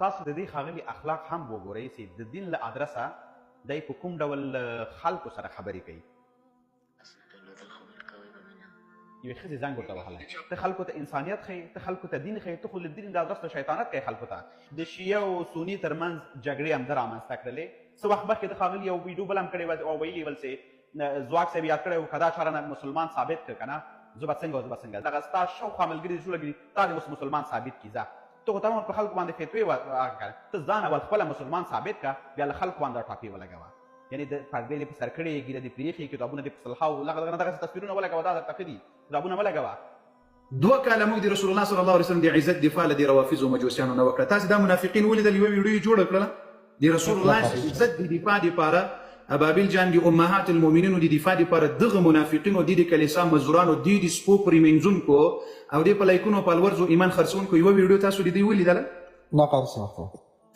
تاسو د دې ښاغلي اخلاق هم وګورئ چې د دین له ادرسه دی په کوم ډول خلکو سره خبرې کوي. یوې ښځې زنګ ورته وهلی، ته خلکو ته انسانیت ښیي، ته خلکو ته دین ښیي، ته خو له دین د ادرس ته شیطانت کوي خلکو ته. د شیعه او سني ترمنځ جګړې همده رامنځته کړلې. څه وخت مخکې د ښاغلي یو ویډیو بل هم کړې وه او ویلي ول چې ځواک صاحب یاد کړی و که دا چاره نه مسلمان ثابت کړ که نه زه به څنګه زه به څنګه دغه ستا شاوخوا ملګري دي ټوله تا دې اوس مسلمان ثابت کړي ځه ته خو تمام په خلکو باندې فتوې ته ځان اول خپله مسلمان ثابت کړه بیا له خلکو باندې ټاپې ولګوه. یعنې د پردې دې په سر کړې ږیره دې پرې ایښې کتابونه دې په صلحاو دغسې تصویرونه ولګوه دا درته ښه دي کتابونه مه لګوه. 2 کاله موږ د رسول الله صلی الله علیه وسلم د عزت دفاع له دې روافظو مجوسیانو نه وکړه. تاسې دا منافقین ولیدل یوه ویډیو یې جوړه کړله د رسول الله عزت د دفاع دپاره ابابیل جان د امهات المؤمنینو د دفاع دپاره دغه منافقینو د کلیسا مزدورانو د سپو پرېمنځونکو او د په لایکونو په الورزو ایمان خرڅونکو یوه ویډیو تاسو د دوی ولیدله؟ نه قرصه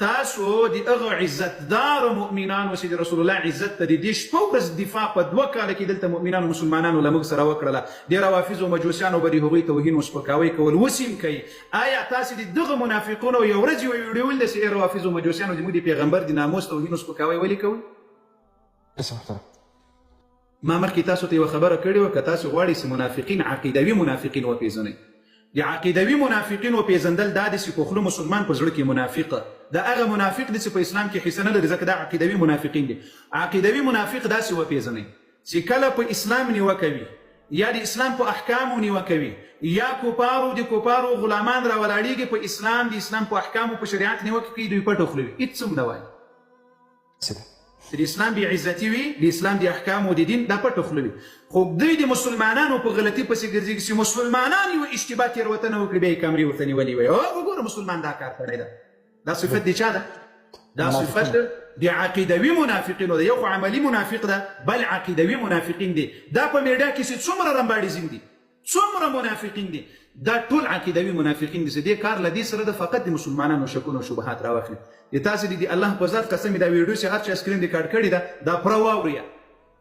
تاسو د هغه عزتدار مؤمنانو چې د رسول الله عزت ته د دې شپه ورځ دفاع په 2 کاله کې دلته مؤمنانو مسلمانانو له موږ سره وکړله. د روافظو مجوسیانو به د هغوی توهین او سپکاوی کول اوس هم کوي. آیا تاسې د دغه منافقونو یو ورځ یوه ویډیو ولیده چې روافظو مجوسیانو زموږ د پیغمبر د ناموس توهین او سپکاوی ولې کوي؟ ما مخکې تاسو ته یوه خبره کړې وه که تاسو غواړئ چې منافقین عقیدوي منافقین وپېژنئ. د عقیدوي منافقینو پیژندل دا دی چې په خوله مسلمان په زړه کې منافقه دا هغه منافق دی چې په اسلام کې حصه نه لري ځکه دا عقیدوي منافقین دي. عقیدوي منافق داسې وپېژنئ چې کله په اسلام نیوکه کوي یا د اسلام په احکامو نیوکه کوي یا د کفارو غلامان راولاړېږي په اسلام د اسلام په احکامو په شریعت نیوکه کوي دوی پټه خوله وي هېڅ هم نه وایي. د اسلام بې عزتي وي د اسلام د احکامو د دین دا پټه خوله وي خو دوی د مسلمانانو په غلطي پسې ګرځېږي چې مسلمانان یوه اشتباه تېروتنه وکړي بیا یې کمرې ورته نیولې وي وګوره مسلمان دا کار کړی ده. دا صفت د چا ده؟ دا صفت د عقیدوي منافقینو ده. یو خو عملي منافق ده بل عقیدوي منافقین دي. دا په میډیا کې چې څومره رمباړیزم دي څومره منافقین دي دا ټول عقیدوي منافقین دي چې دې کار له دې سره د فقط د مسلمانانو شکونه او شبهات راواخلي. د تاسې د الله په ذات قسم دا ویډیو چې هر چا سکرین ریکارډ کړې ده دا پوره واورئ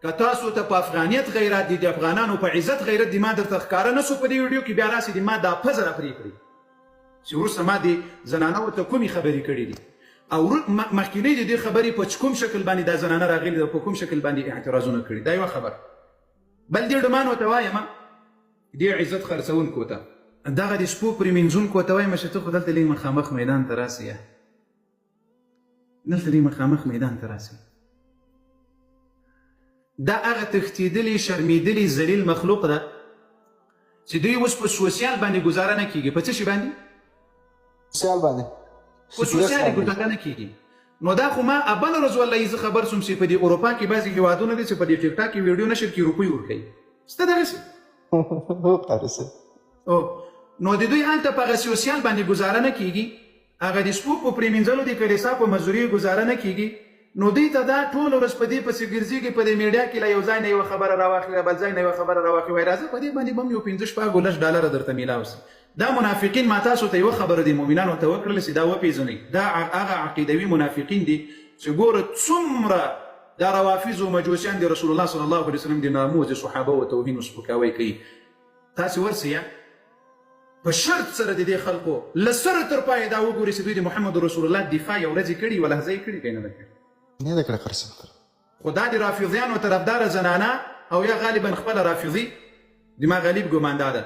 که تاسو ته په افغانیت غیرت دي د افغانانو په عزت غیرت دي ما درته ښکاره نه سو په دې ویډیو کې بیا راسې دي ما دا پزه راپرې کړي چې وروسته ما د زنانو ته کومې خبرې کړې دي او مخکینۍ د دې خبرې په کوم شکل باندې دا زنانه راغلې ده په کوم شکل باندې اعتراضونه کړي دا یوه خبر. بل دې ډمان ورته وایم دې عزت خرڅونکو ته دغه د شپو پرېمنځونکو ته وایم چې ته خو دلته لږ مخامخ میدان ته راسې دلته لږ مخامخ میدان ته راسې. دا هغه تښتېدلي شرمېدلي ذلیل مخلوق ده چې دوی اوس په سوسیال باندې ګزاره نه کېږي. په څه شي باندې؟ سوسیال باندې په سوسیال یې ګزاره نه کېږي. نو دا خو ما بله ورځ والله زه خبر سوم چې په دې اروپا کې بعضې هېوادونه دي چې په دې ټیک ټاک کې ویډیو نشر کې روپۍ ورکوي سته دغسې نو د دوی هلته په هغه سوسیال باندې ګزاره نه کېږي هغه د شپو په پرېمنځلو د کلیسا په مزدورۍ ګزاره نه کېږي نو دوی ته دا ټوله ورځ په دې پسې ګرځېږي په دې میډیا کې له یو ځای نه یوه خبره راواخلي له بل ځای نه یوه خبره راواخلي وایي راځه په دې باندې به هم یو 15-16 درته میلاو سي. دا منافقین ما تاسو ته یوه خبره د مؤمنانو ته وکړله چې دا وپېژنئ دا هغه عقیدوي منافقین دي چې ګوره څومره دا روافظ و مجوسیان د رسول الله صلی الله علیه وسلم د ناموس د صحابه و توهین و سپکاوی کوي. تاسې ورسئ په شرط سره د دې خلکو له سره تر پایه دا وګورئ چې دوی د محمد رسول الله دفاع یو ورځ یې کړي یوه لحظه یې کړي که یې نه ده کړې نه ده کړې قرصه خو دا د رافضیانو طرفداره زنانه او یا غالبا خپله رافضي د ما غالب ګمان دا ده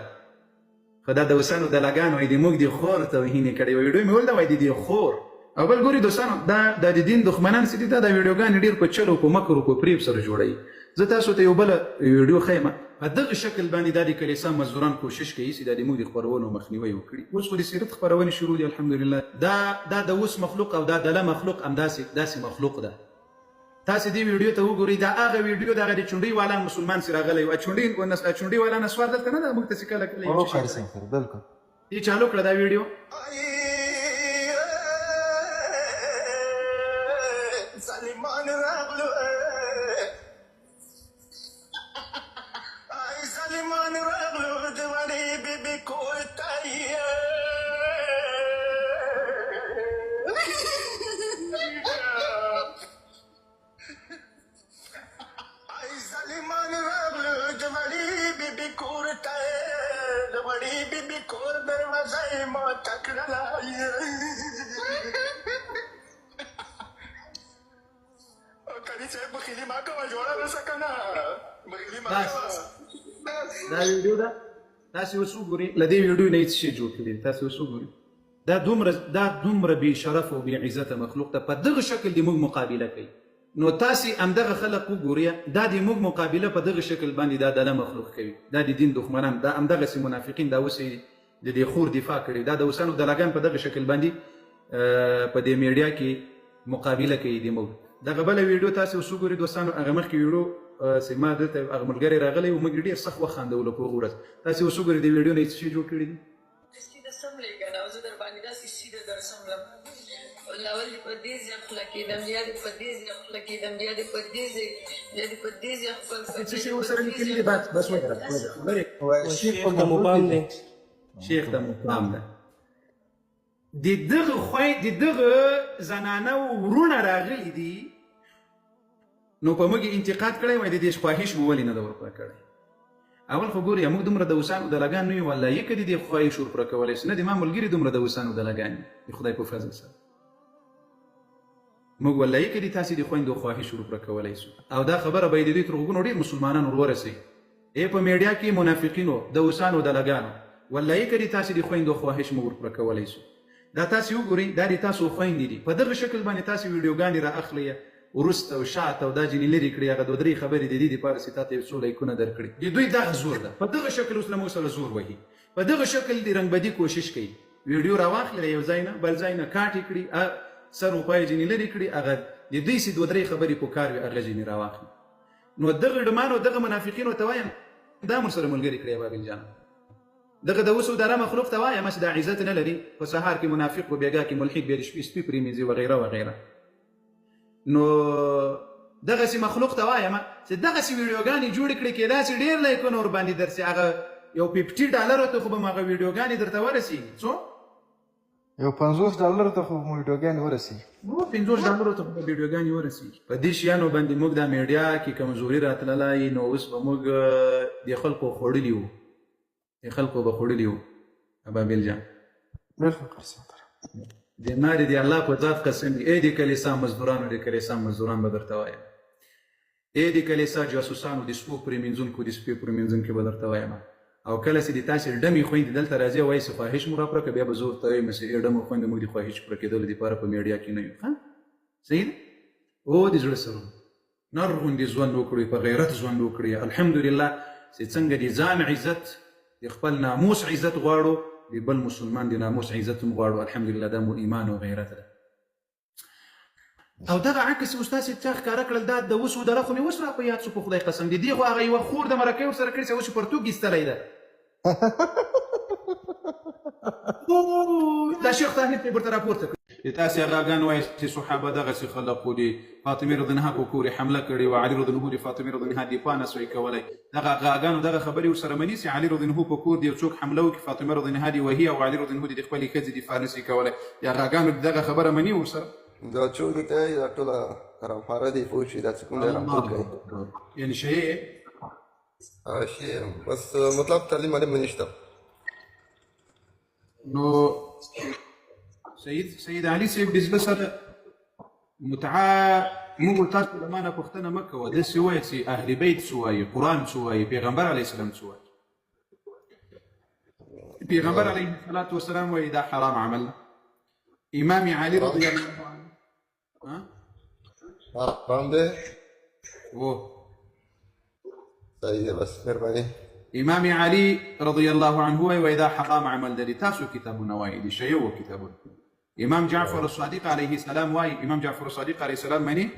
خو دا د اوسانو دلګان وایي د موږ د خور توهین یې کړی یوه ویډیو مې ولده وایي د دې خور او بل ګوري دوستانو دا د دین دښمنان چې دي دا د ویډیوګانې ډېر په چلو په مکر او په فریب سره جوړوي. زه تاسو ته یو بله ویډیو ښیم په دغه شکل باندې دا د کلیسا مزدوران کوشش کوي چې دا د موږ د خپرونو مخنیوی وکړي. اوس خو د سیرت خپرونې شروع دي الحمدلله دا د اوس مخلوق او دا دله مخلوق همداسې مخلوق ده. تاسې دې ویډیو ته وګورئ دا هغه ویډیو دغه د چونډۍ والا مسلمان چې راغلی و چونډۍ والا نسوار دلته نه ده موږ ته چې کله بالکل دې چالو کړه دا ویډیو ظالمان راغلو ظالمان راغلو د وړې بیبي کور ته ظالمان راغلو د وړې بیبي کور ته د وړې بیبي کور دروازه یې ماته کړله صاحب بخیلي ما کوه جوړه رسه که نه بخیلي ما بس. کوه دا ویډیو ده تاسې اوس وګورئ له دې ویډیو نه هېڅ شی جوړ کړي تاسې اوس وګورئ دا دومره بې شرف او بې عزته مخلوق ته په دغه شکل د موږ مقابله کوي نو تاسې همدغه خلک وګورئ دا د موږ مقابله په دغه شکل باندې دا دله مخلوق کوي دا د دین دښمنان دا همدغسې منافقین دا اوس د دې خور دفاع کړي دا د اوسانو دلاګان په دغه شکل باندې په دې میډیا کې مقابله کوي د موږ دغه بله ویډیو تاسې اوس وګورئ دوستانو هغه مخکې ویډیو چې ما دلته هغه ملګری راغلی و موږ ډېر سخت وخندولو په هغه ورځ تاسې اوس وګورئ د ویډیو نه هېڅ شی جوړ کړي دي سیده سملې که نه او زه در باندې داسې سیده در سملم اول دې په دې ځای خوله کېدم بیا دې په دې ځای خوله کېدم بیا دې په دې ځای بیا دې په دې ځای خپل څه شی ورسره لیکلي دي بس وایه شیخ په مبام دی شیخ ته مقام ده د دغه زنانه ورونه راغلي دي نو په موږ انتقاد کړی وای د دې خواهش مو ولې نه ده ورپوره کړی اول خو ګورې موږ دومره د اوسانو دلګان نه یو والله که د دې خواهش ورپوره کولی شي نه د ما ملګري دومره د اوسانو دلګان د خدای په فضل سره موږ والله که د تاسې د خویندو خواهش ورپوره کولی شو او دا خبره به یې د دوی تر غوږونو ډېر مسلمانان ورورسوي په میډیا کې منافقینو د اوسانو دلګانو والله که د تاسې د خویندو خواهش مو ورپوره کولی شو دا تاسې وګورئ دا د تاسو خویندې دي په دغه شکل باندې تاسې ویډیوګانې را اخلئ وروسته او شاته او دا ځینې لرې کړي هغه دوه درې خبرې د دې دپاره چې تا ته یو څو لایکونه درکړي د دوی دغه زور ده په دغه شکل اوس له موږ سره زور وهي په دغه شکل د رنګبدي کوشش کوي ویډیو راواخلي یو ځای نه بل ځای نه کاټې کړي سر و پای ځینې لرې کړي هغه د دوی چې دوه درې خبرې په کار وي هغه ځینې راواخلي نو دغه ډمانو دغه منافقینو ته وایم دا مور سره ملګري کړی بابل جان دغه د اوس داره مخلوق ته وایم چې دا عزت نه لري په سهار کې منافق په بیګا کې ملحد بیا د شپې سپي پرېمینځي وغیره وغیره نو دغسې مخلوق ته وایم چې دغسې ویډیوګانې جوړې کړې کېدای شي ډېر لایکونه ورباندې درسي هغه یو $50 ته خو به م هغه ویډیوګانې درته ورسېږي څو یو $50 ته خو ویډیوګانې ورسېږي $50 ته خو به ویډیوګانې ورسېږي په دې شیانو باندې موږ دا میډیا کې کمزوري راتللی نو اوس به موږ د خلکو خوړلي وو د خلکو به خوړلي وو ابابیل جان بالکل قسم د مارې د الله په ذات قسم ای د کلیسا مزدورانو د کلیسا مزدوران به درته وایم ای د کلیسا جاسوسانو د سپو پرېمینځونکو د سپې پرېمینځونکي به درته وایم او کله چې د تاسې ډمې خویندې دلته راځي او وایي چې خواهش مو راپوره کړه بیا به زه ورته وایم چې ای ډمو خویندې موږ د خواهش پوره کېدلو دپاره په میډیا کې نه یو صحیح ده او د زړه سره نر غوندې ژوند وکړئ په غیرت ژوند وکړئ الحمدلله چې څنګه د ځان عزت د خپل ناموس عزت غواړو د بل مسلمان د ناموس عزت هم غواړو الحمدلله دا مو ایمان او غیرت ده او دغه عکس اوس تاسې چا ښکاره کړل دا د اوس ودله خو مې اوس را په یاد شو په خدای قسم د دې خو هغه یوه خور د مرکې ورسره کړې چې اوس یې پرتوګ ایستلی ده دا شیخ طاهر ته یې ورته راپورته کړي د تاسې غاګان وایي چې صحابه دغسې خلق وو د فاطمې رضی الله په کور یې حمله کړې وه علي رضی الله د فاطمې رضی الله دفاع نه سوی کولی دغه غاګانو دغه خبرې ورسره مني چې علي رضی الله په کور د یو څوک حمله وکړي فاطمه رضی الله دې وهي او علي رضی الله د خپلې ښځې دفاع نه سي کولی یا غاګانو دغه خبره مني ورسره دا چور ته دا ټوله رامپاره دی پوه شي دا څه کوم دی رامپور کوي یعنې شی شي بس مطلب تعلیم علیه نشته نو سید علي صاحب د زړه سره متعه موږ تاسو له مانه پوښتنه مه کوه داسې وایه چې اهل بیت څه وایي قرآن څه وایي پیغمبر علیه السلام څه وایي پیغمبر علیه الصلاة والسلام وایي دا حرام عمل امام علي رضی الله عنه حرام دی صحیح دی بس مهرباني امام علي رضی الله عنه وایي دا حرام عمل دی تاسو کتابونه وایي د شیعو کتابونه امام جعفر الصادق علیه السلام وایي امام جعفر الصادق علیه السلام مني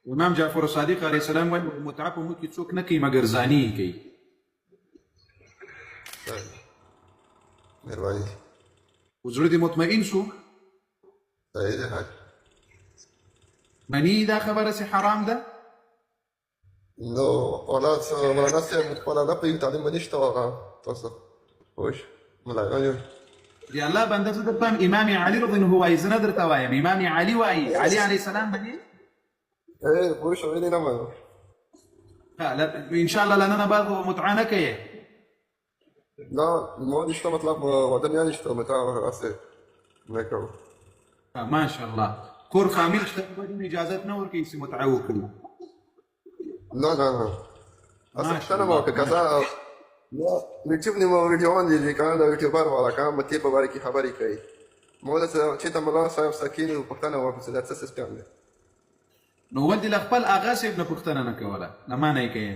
امام جعفر الصادق علیه السلام وایي متعه په موږ کې څوک نه کوي مګر زاني یې کوي مهرباني وزړه دې مطمئن شو صحیح دی حاج مني دا خبره چې حرام ده نو اولاد مولانا صاحب خپله نه پوهېږي تعلیم به نشته هغه تاسو پوه شو ملاګان یو دی الله بنده زه درته وایم امام علي رضی الله وایي زه نه درته وایم امام علي وایي علي علیه السلام به دې پوه شو ویلې نه منم ان شاء الله لننه بعد متعه نه کوې نه ما نشته مطلب واده بیا نشته متعه هسې نه کوو ما شاء الله کور فامیل شته باید اجازت نه ورکوي چې متعه وکړي. نه نه اصلا پوښتنه مې وکړه که زه یوټیوب نه مو ویډیوونه دي که نه د یوټیوبر والا که متې په باره کې خبرې کوي ما داسې چېرته ملا صاحب سره کښېني نو پوښتنه وکړه چې دا څه سیسټم دی. نو ولې له خپل اغا صاحب نه پوښتنه نه کوله؟ له ما نه یې کوې؟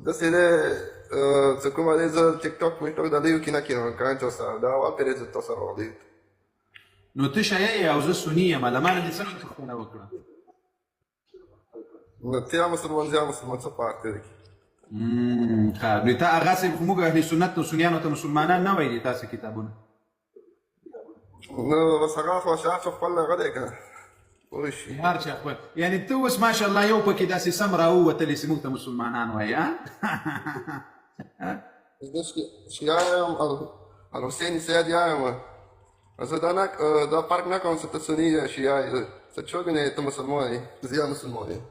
داسې دی څه کومه دی زه ټیک ټاک میټاک د دې کې نه کېنم که چا سره دا اول پرې زه تاسو سره راغلی. نو ته شیعه یې او زه سني یم، له ما نه دې څنګه پوښتنه وکړه؟ نو ته یا مسلمان زه یا مسلمان څه فرق دی؟ ښه نو ته اغا صاحب خو موږ اهل سنت نو سنیانو ته مسلمانان نه وایي تاسې کتابونه. نو بس هغه خو هر څه خپل هغه دی که پوه شي هر چا خپل. یعنې ته اوس ماشاءالله یو پکې داسې سم راووتلې چې موږ ته مسلمانان وایي. زه شیعه یم الحسین سید یم. زه دا فرق نه کوم چې ته سني یا شیعه یې څه څوک نه یې ته مسلمان یې زه یا مسلمان یم.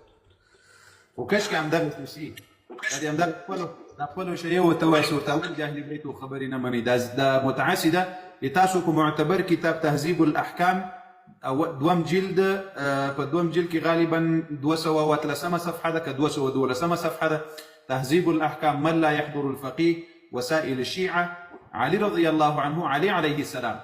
خو کشکې همدغسې شي دا د همدغه خپلو شیعو ته وایي چې ورته ولې د اهل بیتو خبرې نه مني. دا متعه ده د تاسو په معتبر کتاب تهذیب الاحکام او دوم جلد په دوم جلد کې غالبا 213 صفحه ده که 212 صفحه ده. تهذيب الأحكام من لا يحضر الفقيه وسائل الشيعة علي رضي الله عنه علي عليه السلام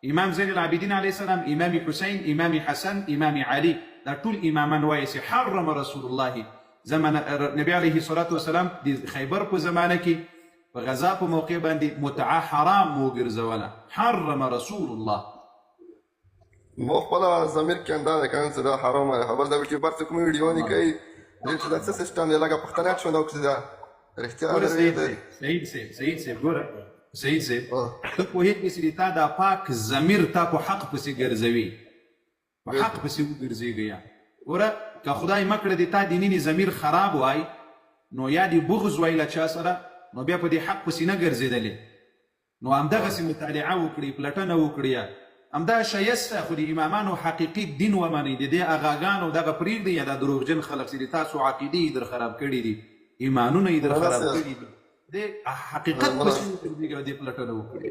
إمام زين العابدين عليه السلام إمام حسين إمام حسن إمام علي دا ټول إمامان وایي چې حرم رسول الله زمانه نبي عليه الصلاة والسلام د خیبر په زمانه کې په غزا په موقع باندې متعه حرام وګرځوله. حرم رسول الله. ما خپله ضمیر کې همدا دی که نه چې دا حرامه ده. خبر د یوټیوبر څه کومې ویډیوانې کوي چې دا څه سیسټم دی لکه پښتنه شو نو چې دا رښتیا سعید صاحب ګوره سعید صاحب ته پوهېږې چې تا دا پاک ضمیر تا په حق پسې ګرځوي په حق پسې وګرځېږي. یا ګوره که خدای مه کړه د تا دیني ضمیر خراب وای نو یا دې بغض وای له چا سره نو بیا په دې حق پسې نه ګرځېدلې نو همدغسې مطالعه وکړي پلټنه وکړي همدا شایسته خو د امامانو حقیقي دین ومنئ. د دې اغاګانو دغه پرېږدئ یا دا دروغجن خلک چې د تاسو عقیدې یې در خراب کړي دي ایمانونه یې در خراب کړي دي د حقیقت پسې وګرځېږئ او دې پلټنه وکړئ.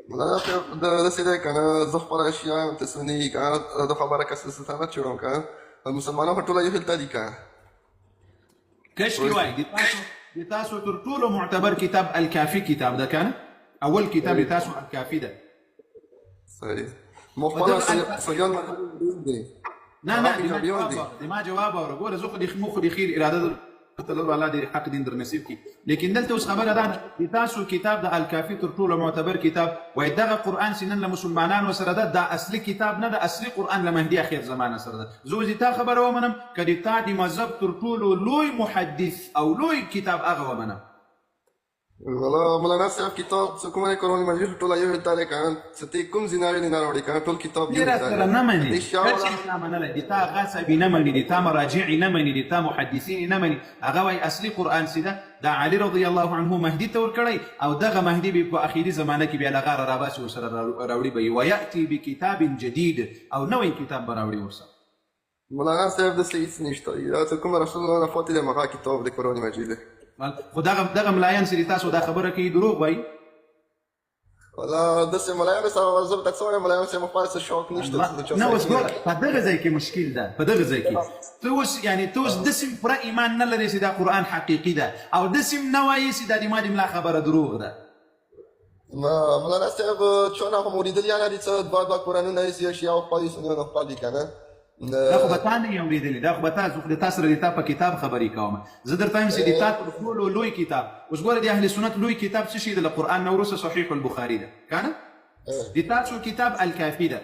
مولانا صاحب داسې دی که نه زه خپله شیعه یم ته سني که نه د خبره که سلطنت جوړوم که نه مسلمانان خو ټوله یو حلته دي که کشکې وایي د تاسو تر ټولو معتبر کتاب الکافي کتاب ده که نه اول کتاب د تاسو الکافي ده. صحیح ما خپله سنیان دی نه ما جواب اوره ګوره زه خو د خیر اراده درلوده الله دې حق دین در نصیب کړي. لیکن دلته اوس خبره ده د تاسو کتاب د الکافي تر ټولو معتبر کتاب وایي دغه قرآن چې نن له مسلمانانو سره ده دا اصلي کتاب نه ده اصلي قرآن له مهدي اخر زمانه سره ده. زه اوس د تا خبره ومنم که د تا د مذهب تر ټولو لوی محدث او لوی کتاب هغه ومنم. والله مولانا صاحب کتاب څه کومه قرآن مجید ټوله یو حلته دی که نه څه ته کوم ځیناوې نه راوړي که نه ټول کتاب یو حلته دی. نه مني هېڅ نه منلی د تا هغه صحابي نه مني د تا مراجع نه مني د تا محدثین نه مني. هغه وایي اصلي قرآن چې ده دا علي رضی الله عنه مهدي ته ورکړی او دغه مهدي به په اخري زمانه کې بیا له غاره راباسي ورسره راوړي به یې ویأتي بکتاب جدید او نوی کتاب به راوړي ورسره. مولانا صاحب داسې هېڅ نشته دا څه کوم رسول الله نه پاتې دی هغه کتاب د قرآن مجید دی. خو دغه ملایان چې تاسو دا خبره کوي دروغ وایي. والله داسې ملایانو سره زه به څه وایم ملایانو سره مو خپل څه شوق نشته. نه اوس ګوره په دغه ځای کې مشکل ده په دغه ځای کې ته اوس یعنې ته اوس داسې پوره ایمان نه لرې چې دا قرآن حقیقي ده او داسې نه وایې چې دا د ما د ملا خبره دروغ ده. مولانا صاحب چون خو مو لیدلي نه دي څه دوه قرآنونه یې شیعه خپل دي سنیان خپل دي که نه دا خو به تا نه یې اورېدلي دا خو به تا د تا سره د تا په کتاب خبرې کوم. زه درته وایم چې د تا تر ټولو لوی کتاب اوس ګوره د اهل سنت لوی کتاب څه شي ده له قرآن نه وروسته صحیح البخاري ده که نه د تاسو کتاب الکافي ده.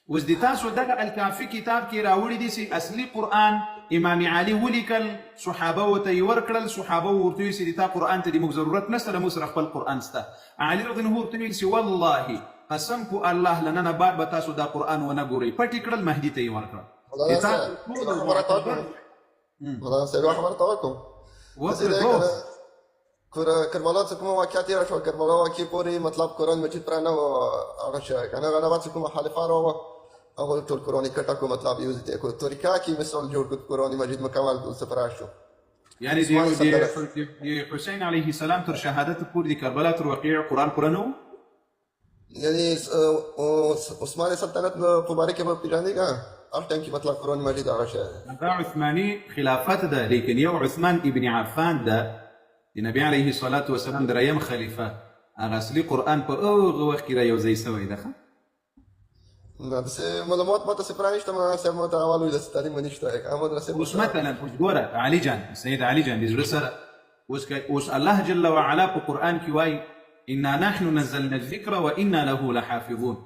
اوس د تاسو دغه الکافي کتاب کې راوړي دي چې اصلي قرآن امام علي ولیکل صحابه ورته یې ورکړل صحابه ورته ویل چې د تا قرآن ته د موږ ضرورت نشته له موږ سره خپل قرآن شته. علي رضی الله عنه ورته ویل چې والله قسم کو الله لننه بعد به تاسو دا قرآن ونه ګورئ پټې کړل مهدي ته یې ورکړل. مولانا صاحب یوه خبره ته وکړم کربلا څه کومه واقعه تېره شوه کربلا واقعې پورې مطلب قرآن مجید پرې نه و هغه شوی که نه هغه نه بعد څه کومه خلیفه راوه هغه ټول قرآن یې کټه کړو مطلب یې وزې کړو طریقه کې مثال جوړ کړو قرآن مجید مکمل څه پرې شو. یعنې د حسین علیه السلام تر شهادت پورې د کربلا تر واقعې قرآن پوره نه و یعنی عثماني سلطنت په باره کې به پېژنې که هر ټایم کې مطلب قرآن مجید هغه شی دی دا عثماني خلافت ده لیکن یو عثمان ابن عفان ده د نبی علیه الصلاة والسلام دریم خلیفه هغه اصلي قرآن په هغه وخت کې را یو ځای سوی ده دا داسې معلومات ماته څه پرانیشته ما صاحب ماته اول وایي داسې تعلیم مې نشته احمد رسول اوس مثلا ګوره علي جان سید علي جان د زړه سره اوس الله جل وعلا په قرآن کې وایي انا نحن نزلنا الذکر وانا له لحافظون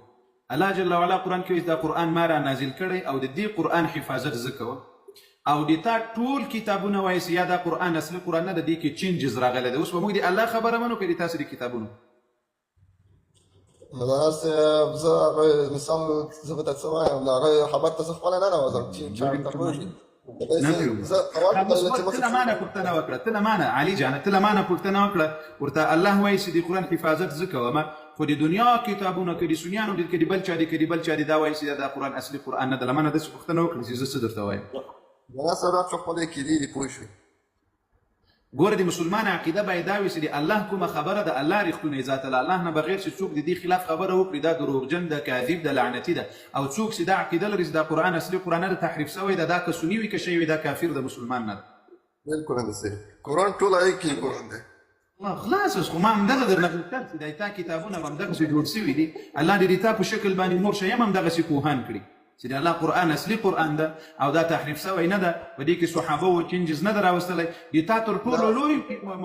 الله جل وعلا قرآن کې دا قرآن ما را نازل کړی او د دې قرآن حفاظت زه کوم او د تا ټول کتابونه وایي چې یا دا قرآن اصلي قرآن نه د دې کې چینجز راغلی دی اوس به موږ د الله خبره منو که د تاسو د کتابونو نو دا زه هغه مثال زه به ته څه وایم د هغه خبر ته زه خپله نه نوځم چې چا ورته پوه شي ته مانه پوښتنه وکړه ته مانه علي جانه ته مانه پوښتنه وکړه ورته الله وایي چې د قرآن حفاظت زه کوم خو د دنیا کتابونه که د سنیانو دي که د بل چا دي که د بل چا دي دا وایي چې دا قرآن اصلي قرآن نه ده له مانه داسې پوښتنه وکړه چې زه څه درته وایم دا سره څه خپلې کېدې دي پوه شوې ګوره د مسلمان عقیده باید دا وي چې د الله کومه خبره د الله رښتونی ذات له الله نه بغیر چې څوک د دې خلاف خبره وکړي دا دروغجن ده کاذب ده لعنتي ده او څوک چې دا عقیده لري چې دا قرآن اصلي قرآن نه ده تحریف سوی ده دا که سني وي که شی وي دا کافر د مسلمان نه ده بلکل همداسې قرآن ټول هغې کې قرآن دی خلاص اوس خو ما همدغه درنه غوښتل چې د تا کتابونه به همدغسې جوړ سوي دي الله دې د تا په شکل باندې نور شیان هم همدغسې پوهان کړي چې د الله قرآن اصلي قرآن ده او دا تحریف سوی نه ده په دې کې صحابه و چینجز نه ده راوستلی د تا تر ټولو لوی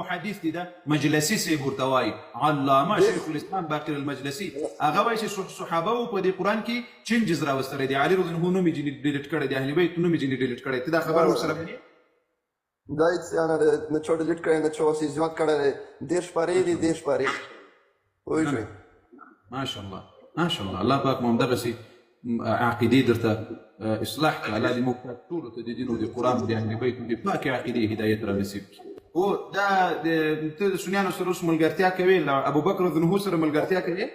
محدث دی ده مجلسي صاحب ورته وایي علامه شیخ الاسلام باقر المجلسي هغه وایي چې صحابه و په دې قرآن کې چینجز راوستلی د علي رضی الله نوم یې ځینې ډیلیټ کړی د اهل بیت نوم یې ځینې ډیلیټ کړی ته دا خبره ورسره منې دا هیڅ نه چا ډیلیټ کړی نه چا اوس یې زیات کړی دی 10 پارې دي 10 پارې پوه شوې ماشاءالله ماشاءالله الله پاک مو همدغسې عقیدې درته اصلاح کړه الله دې موږ ټولو ته د دین او د قرآن د اهل بیت د پاکې عقیدې هدایت را نصیب کړي او دا ته د سنیانو سره اوس ملګرتیا کوې له ابوبکر رضی الله سره ملګرتیا کوې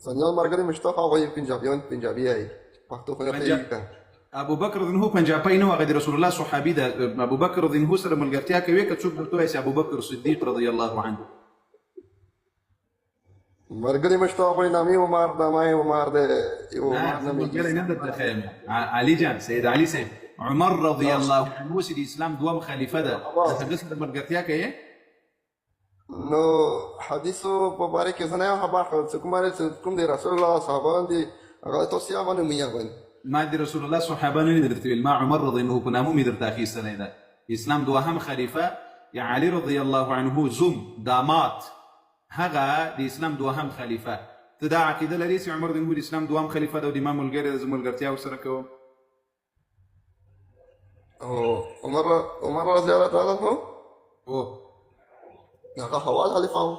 سنیان ملګري مې شته خو هغوی پنجابي یې پښتو خو نه پوهېږي ابوبکر رضی الله پنجابی نه و هغه د رسول الله صحابي ده ابوبکر رضی الله سره ملګرتیا کوي که څوک درته وایي چې ابوبکر صدیق رضی الله عنه ملګري مې شته هغوی نامې عمر د مای عمر دی یو عمر نه ملګری نه درته ښیم علي جان سید علي صاحب عمر رضی الله عنه چې د اسلام دوم خلیفه ده هغه سره ملګرتیا کوي نو حدیثو په باره کې زه نه یم خبر کوم دی رسول الله صحابان دي هغه توصیه باندې مې یاغوي ما د رسول الله صحابه نه درته ویل ما عمر رضی الله په نامه مې درته اخیستلی ده اسلام دوهم خلیفه یا علي رضی الله عنه زوم داماد هغه د اسلام دوهم خلیفه ته دا عقیده لري چې عمر د اسلام دوهم خلیفه ده او د ما ملګری ده زه ملګرتیا ورسره کوم عمر رضی الله تعالی عنه هغه اول خلیفه و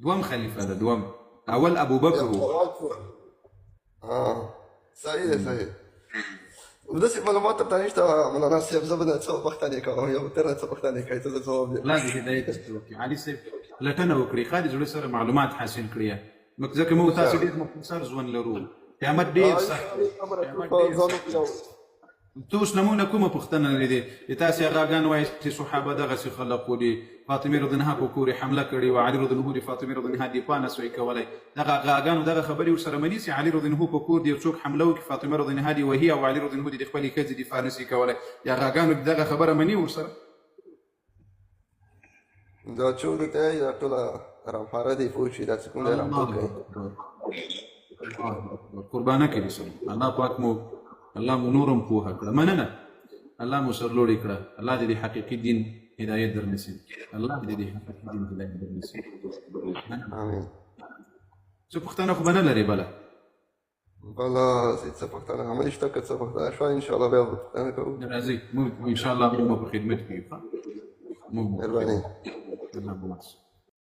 دوم خلیفه ده دوم اول ابوبکر و صحیح دی صحیح داسې معلومات درته نشته مولانا صاحب زه به نه څه پوښتنې کوم یو تر نه څه پوښتنې کوي ته زه ځواب لا د هدایت وکړي علي صاحب لټنه وکړي ښه د زړه سره معلومات حاصل کړي ځکه موږ تاسو ډېر مختصر ژوند لرو قیامت ډېر سخت ته اوس نمونه کومه پوښتنه لرې دی د تاسې غاګان وایي چې صحابه دغسې خلق و دي فاطمې رضی الله په کور یې حمله کړې وه علي رضی الله د فاطمې رضی الله دفاع نه سوی کولی دغه غاګانو دغه خبرې ورسره مني چې علي رضی الله په کور دی یو څوک حمله وکړي فاطمه رضی الله دې وهي او علي رضی الله د خپلې ښځې دفاع نه سي کولی یا غاګانو دغه خبره مني ورسره دا چور ته دا ټوله رامپاره دی پوه شي دا څه کوم دی رامپور کوي قربانه کړي سره الله پاک مو الله مو نورم پوهه کړه مننه الله مو سرلوړي کړه الله دې د حقیقي دین هدایت در نصیب الله دې د حقیقي دین هدایت در نصیب امین څه پوښتنه خو به نه لرې بله بله څه پوښتنه هم نشته که څه پوښتنه شوه انشاءالله بیا به پوښتنه کوو راځئ موږ انشاءالله موږ په خدمت کې یو مهرباني الله مو